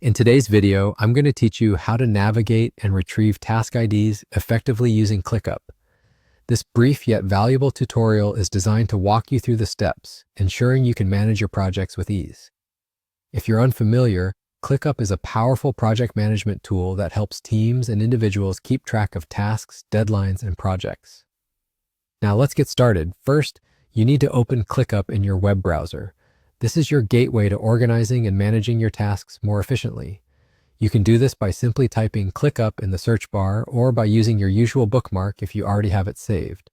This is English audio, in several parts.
In today's video, I'm going to teach you how to navigate and retrieve task IDs effectively using ClickUp. This brief yet valuable tutorial is designed to walk you through the steps, ensuring you can manage your projects with ease. If you're unfamiliar, ClickUp is a powerful project management tool that helps teams and individuals keep track of tasks, deadlines, and projects. Now let's get started. First, you need to open ClickUp in your web browser. This is your gateway to organizing and managing your tasks more efficiently. You can do this by simply typing ClickUp in the search bar or by using your usual bookmark if you already have it saved.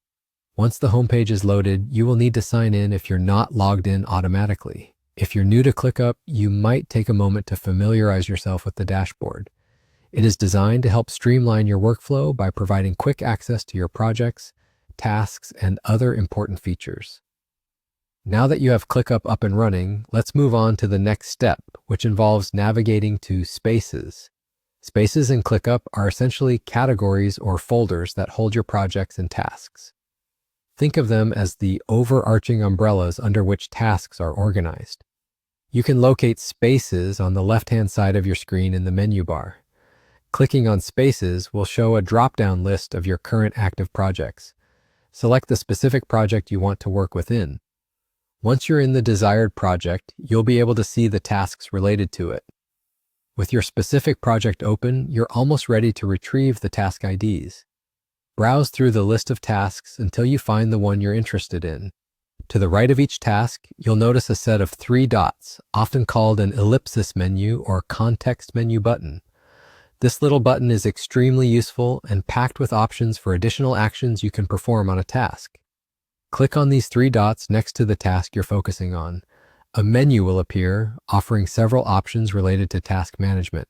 Once the homepage is loaded, you will need to sign in if you're not logged in automatically. If you're new to ClickUp, you might take a moment to familiarize yourself with the dashboard. It is designed to help streamline your workflow by providing quick access to your projects, tasks, and other important features. Now that you have ClickUp up and running, let's move on to the next step, which involves navigating to Spaces. Spaces in ClickUp are essentially categories or folders that hold your projects and tasks. Think of them as the overarching umbrellas under which tasks are organized. You can locate Spaces on the left-hand side of your screen in the menu bar. Clicking on Spaces will show a drop-down list of your current active projects. Select the specific project you want to work within. Once you're in the desired project, you'll be able to see the tasks related to it. With your specific project open, you're almost ready to retrieve the task IDs. Browse through the list of tasks until you find the one you're interested in. To the right of each task, you'll notice a set of 3 dots, often called an ellipsis menu or context menu button. This little button is extremely useful and packed with options for additional actions you can perform on a task. Click on these 3 dots next to the task you're focusing on. A menu will appear, offering several options related to task management.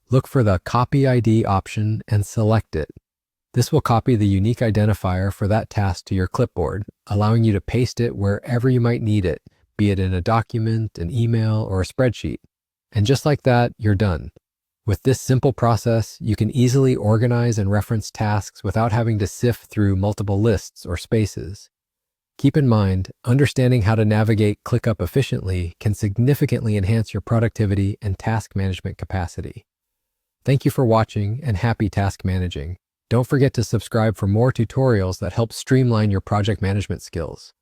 Look for the Copy ID option and select it. This will copy the unique identifier for that task to your clipboard, allowing you to paste it wherever you might need it, be it in a document, an email, or a spreadsheet. And just like that, you're done. With this simple process, you can easily organize and reference tasks without having to sift through multiple lists or spaces. Keep in mind, understanding how to navigate ClickUp efficiently can significantly enhance your productivity and task management capacity. Thank you for watching and happy task managing. Don't forget to subscribe for more tutorials that help streamline your project management skills.